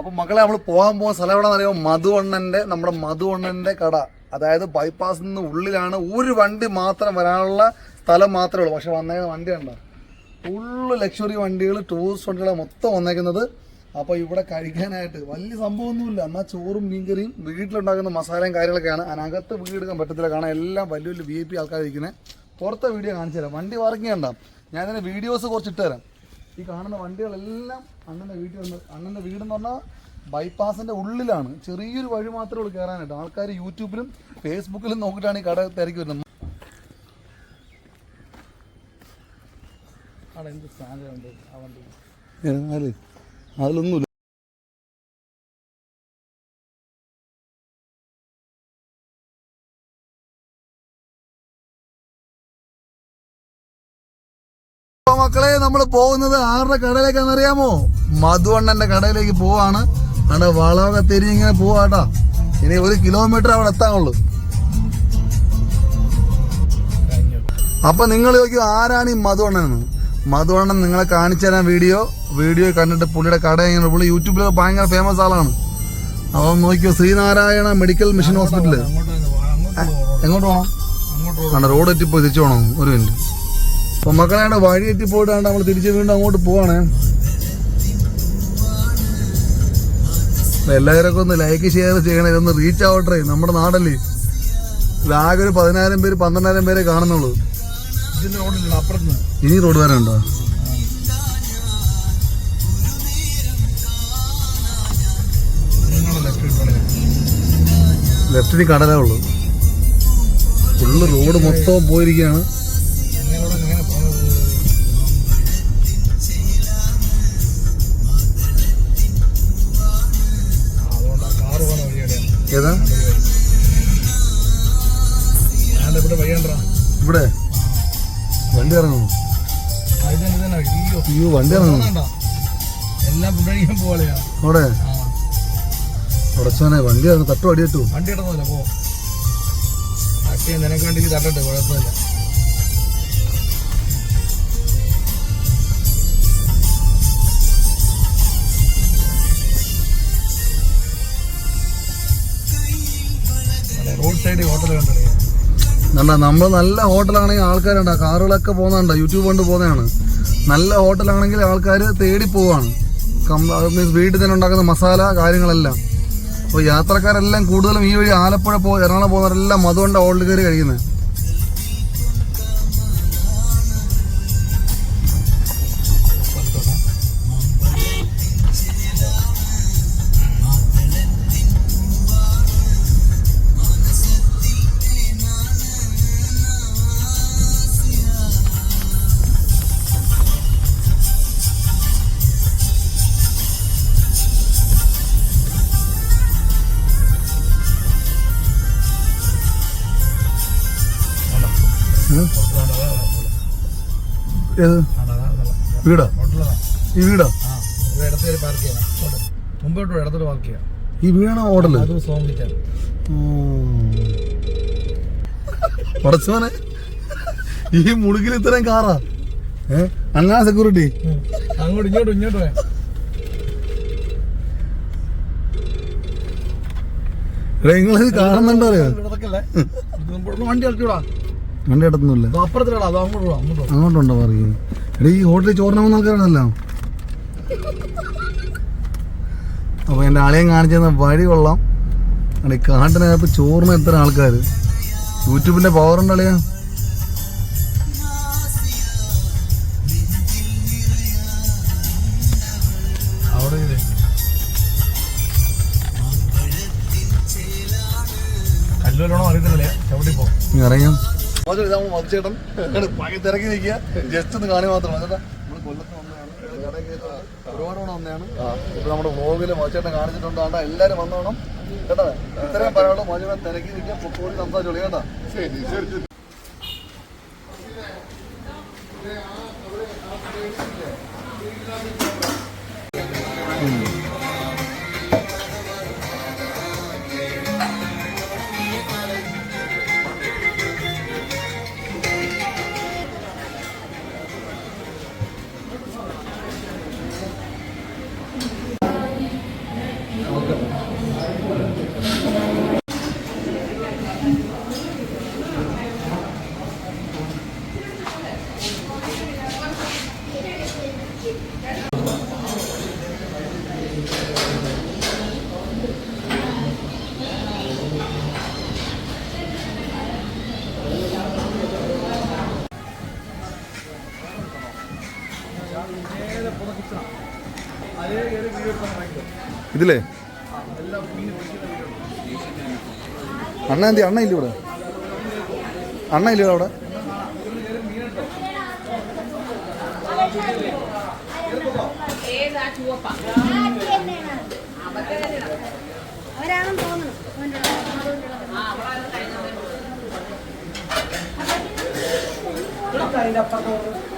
അപ്പോൾ മക്കളെ നമ്മൾ പോകാൻ പോകുന്ന സ്ഥലം എവിടെയെന്ന് അറിയുമ്പോൾ നമ്മുടെ മധുവണ്ണൻ്റെ കട. അതായത് ബൈപ്പാസിൽ നിന്ന് ഉള്ളിലാണ്. ഒരു വണ്ടി മാത്രം വരാനുള്ള സ്ഥലം മാത്രമേ ഉള്ളൂ. പക്ഷെ വന്നേക്കുന്ന വണ്ടി ഉണ്ടോ, ഫുള്ള് ലക്ഷറി വണ്ടികൾ, ടൂറിസ്റ്റ് വണ്ടികളാണ് മൊത്തം വന്നേക്കുന്നത്. അപ്പോൾ ഇവിടെ കഴിക്കാനായിട്ട് വലിയ സംഭവമൊന്നുമില്ല. എന്നാൽ ചോറും മീൻകറിയും വീട്ടിലുണ്ടാക്കുന്ന മസാലയും കാര്യങ്ങളൊക്കെയാണ്. അതിനകത്ത് വീട് എടുക്കാൻ പറ്റത്തില്ല, കാണാൻ എല്ലാം വലിയ വലിയ VIP ആൾക്കാരിരിക്കുന്നത്. പുറത്തെ വീഡിയോ കാണിച്ചു തരാം. വണ്ടി വർക്കിംഗ് ഉണ്ടാകും. ഞാൻ ഇതിൻ്റെ വീഡിയോസ് കുറച്ച് ഇട്ട് തരാം. ഈ കാണുന്ന വണ്ടികളെല്ലാം അണ്ണൻ്റെ വീട്ടിൽ വന്ന്, അണ്ണൻ്റെ വീടെന്ന് പറഞ്ഞാൽ ബൈപ്പാസിൻ്റെ ഉള്ളിലാണ്. ചെറിയൊരു വഴി മാത്രമേ ഉള്ളൂ കയറാനായിട്ട്. ആൾക്കാർ യൂട്യൂബിലും ഫേസ്ബുക്കിലും നോക്കിയിട്ടാണ് ഈ കട തിരക്കി വരുന്നത്. എന്ത് സാധനമുണ്ട് ആ വണ്ടി, അതിലൊന്നുമില്ല. മക്കളെ നമ്മൾ പോകുന്നത് ആരുടെ കടയിലേക്കാന്ന് അറിയാമോ? മധുവണ്ണന്റെ കടയിലേക്ക് പോവാണ്. അവിടെ വളമൊക്കെ തിരിഞ്ഞിങ്ങനെ പോവാട്ടാ. ഇനി 1 കിലോമീറ്റർ അവിടെ എത്താനുള്ളൂ. അപ്പൊ നിങ്ങൾ ചോദിക്കും ആരാണ് ഈ മധുവണ്ണൻ? മധുവണ്ണൻ നിങ്ങളെ കാണിച്ചു തരാൻ വീഡിയോ കണ്ടിട്ട് പുള്ളിയുടെ കട ഇങ്ങനെ, പുള്ളി യൂട്യൂബിലൊക്കെ ഭയങ്കര ഫേമസ് ആളാണ്. അപ്പം നോക്കിയോ, ശ്രീനാരായണ മെഡിക്കൽ മിഷൻ ഹോസ്പിറ്റല്. എങ്ങോട്ട് പോകണം? ആണ് റോഡ് എത്തിപ്പോയി തിരിച്ചു പോകണം. ഒരു മിനിറ്റ്. അപ്പൊ മക്കളാണ് വഴി എത്തിപ്പോയിട്ടാണ് നമ്മൾ തിരിച്ച് വീണ്ടും അങ്ങോട്ട് പോവാണ്. എല്ലാവരൊക്കെ ഒന്ന് ലൈക്ക് ഷെയർ ചെയ്യണേ, ഇതൊന്ന് റീച്ച് ആവട്ടെ. നമ്മുടെ നാടല്ലേ, ഇതാകെ ഒരു 10,000 പേര് 12,000 പേരെ കാണുന്നുള്ളൂ. ഇനി റോഡ് വരെ ഉണ്ടോ? ലെഫ്റ്റിന് കടലേ ഉള്ളൂ. ഫുള്ള് റോഡ് മൊത്തം പോയിരിക്കുകയാണ്. ഏതാ ഇവിടെ വണ്ടി ഇറങ്ങുന്നു? അയ്യോ, വണ്ടി ഇറങ്ങുന്നു. അവിടെ ഉടച്ചോനെ വണ്ടി ഇറങ്ങും. തട്ടു അടിയിട്ടു. വണ്ടി ഇടുന്നില്ല, പോ. നിനക്ക് വേണ്ടി തട്ടട്ടെ, കുഴപ്പമില്ല. റോഡ് സൈഡ് ഹോട്ടൽ കണ്ടോ? നമ്മൾ നല്ല ഹോട്ടലാണെങ്കിൽ ആൾക്കാരുണ്ട്. കാറുകളൊക്കെ പോകുന്നുണ്ട്, യൂട്യൂബ് കൊണ്ട് പോകുന്നതാണ്. നല്ല ഹോട്ടലാണെങ്കിൽ ആൾക്കാർ തേടി പോവാണ്. മീൻസ് വീട്ടിൽ തന്നെ ഉണ്ടാക്കുന്ന മസാല കാര്യങ്ങളെല്ലാം. അപ്പോൾ യാത്രക്കാരെല്ലാം കൂടുതലും ഈ വഴി ആലപ്പുഴ എറണാകുളം പോകുന്നവരെല്ലാം മധുവണ്ണ ഹോട്ടലിൽ കയറി കഴിക്കുന്നത്. വീടാ? ഈ വീടാ? ഈ വീടാണോ ഹോട്ടല്? പടച്ചോനെ, ഈ മുളുകിൽ ഇത്രയും കാറാ? അങ്ങനെ സെക്യൂരിറ്റി അങ്ങോട്ട് ഇങ്ങോട്ട് നിങ്ങളിത് കാണുന്നുണ്ടോ? വണ്ടി ഇറക്കിവിടാ. വണ്ടി ഇടത്തൊന്നുമില്ല. അങ്ങോട്ടുണ്ടോ പറയും? എടീ, ഈ ഹോട്ടലിൽ ചോറിനാവുന്ന ആൾക്കാരാണല്ലോ. അപ്പോൾ എൻ്റെ ആളെയും കാണിച്ചു തന്ന വഴി കൊള്ളാം. ഈ കാട്ടിനകത്ത് ചോറിന് എത്ര ആൾക്കാർ. യൂട്യൂബിൻ്റെ പവറുണ്ട് അളിയാ. അറിയാം മധുചേട്ടൻ തിരക്കി നിൽക്കുക. ജസ്റ്റ് ഒന്ന് കാണി മാത്രം. ചേട്ടാ, നമ്മൾ കൊല്ലത്ത് വന്നതാണ്, ഒരുപാട് തവണ വന്നതാണ്. ഇപ്പൊ നമ്മുടെ വ്ലോഗിൽ മധുചേട്ടൻ കാണിച്ചിട്ടുണ്ടാണ്ട എല്ലാവരും വന്നോണം കേട്ടോ. ഇത്രയും പറയാനുള്ളൂ. മധുചേട്ടൻ തിരക്കി നിൽക്കുക. പൊക്കോടി സംസാരിച്ചോളൂ കേട്ടോ. ശരി. ഇതിലേ അണ്ണ എന്തി അണ്ണ ഇല്ല ഇവിടെ അണ്ണ ഇല്ല അവിടെ അവരാണെന്ന് തോന്നുന്നു അതിന്റെ അപ്പുറത്ത്